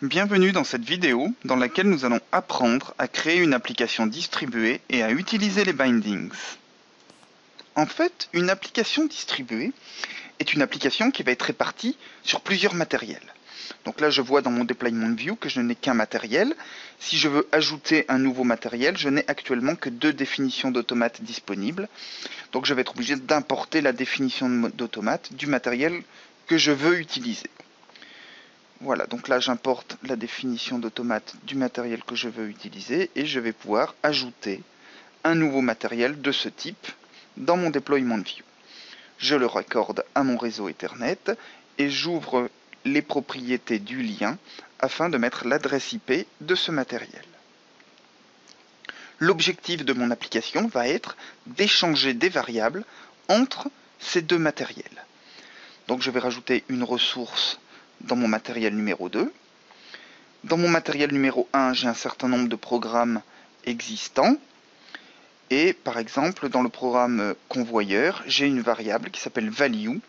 Bienvenue dans cette vidéo dans laquelle nous allons apprendre à créer une application distribuée et à utiliser les bindings. En fait, une application distribuée est une application qui va être répartie sur plusieurs matériels. Donc là, je vois dans mon deployment view que je n'ai qu'un matériel. Si je veux ajouter un nouveau matériel, je n'ai actuellement que 2 définitions d'automate disponibles. Donc je vais être obligé d'importer la définition d'automate du matériel que je veux utiliser. Voilà, donc là j'importe la définition d'automate du matériel que je veux utiliser et je vais pouvoir ajouter un nouveau matériel de ce type dans mon deployment view. Je le raccorde à mon réseau Ethernet et j'ouvre les propriétés du lien afin de mettre l'adresse IP de ce matériel. L'objectif de mon application va être d'échanger des variables entre ces deux matériels. Donc je vais rajouter une ressource dans mon matériel numéro 2. Dans mon matériel numéro 1, j'ai un certain nombre de programmes existants. Et par exemple, dans le programme convoyeur, j'ai une variable qui s'appelle value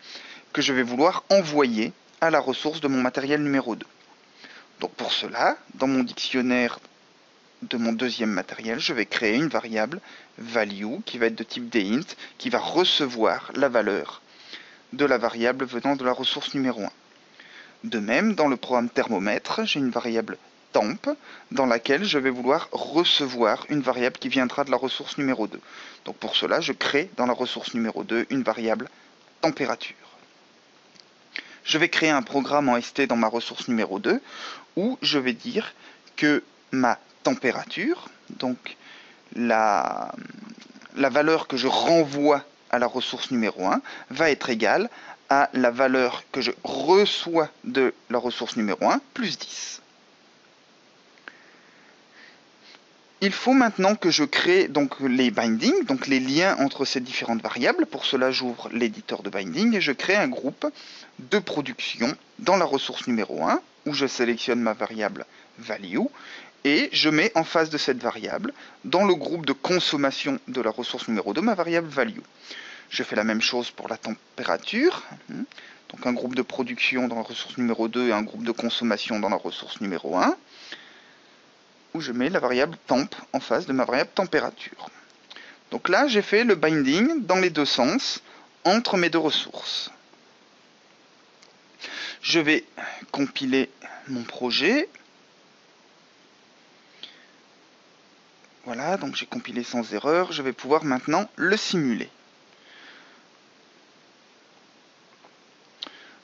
que je vais vouloir envoyer à la ressource de mon matériel numéro 2. Donc pour cela, dans mon dictionnaire de mon deuxième matériel, je vais créer une variable value qui va être de type d'int, qui va recevoir la valeur de la variable venant de la ressource numéro 1. De même, dans le programme thermomètre, j'ai une variable temp dans laquelle je vais vouloir recevoir une variable qui viendra de la ressource numéro 2. Donc pour cela, je crée dans la ressource numéro 2 une variable température. Je vais créer un programme en ST dans ma ressource numéro 2 où je vais dire que ma température, donc la valeur que je renvoie à la ressource numéro 1, va être égale à la valeur que je reçois de la ressource numéro 1, plus 10. Il faut maintenant que je crée donc les bindings, donc les liens entre ces différentes variables. Pour cela, j'ouvre l'éditeur de binding et je crée un groupe de production dans la ressource numéro 1, où je sélectionne ma variable value, et je mets en face de cette variable, dans le groupe de consommation de la ressource numéro 2, ma variable value. Je fais la même chose pour la température, donc un groupe de production dans la ressource numéro 2 et un groupe de consommation dans la ressource numéro 1, où je mets la variable temp en face de ma variable température. Donc là, j'ai fait le binding dans les deux sens entre mes deux ressources. Je vais compiler mon projet. Voilà, donc j'ai compilé sans erreur. Je vais pouvoir maintenant le simuler.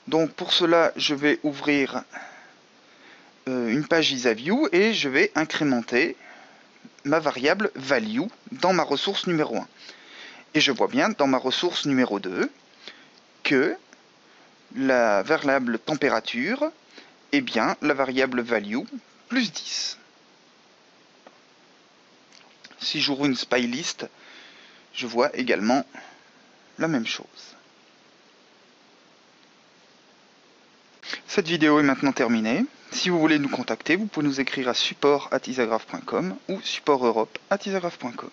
Donc pour cela, je vais ouvrir une page IsaView et je vais incrémenter ma variable value dans ma ressource numéro 1. Et je vois bien dans ma ressource numéro 2 que la variable température est bien la variable value plus 10. Si j'ouvre une spy list, je vois également la même chose. Cette vidéo est maintenant terminée. Si vous voulez nous contacter, vous pouvez nous écrire à support@isagraph.com ou support europe@isagraph.com.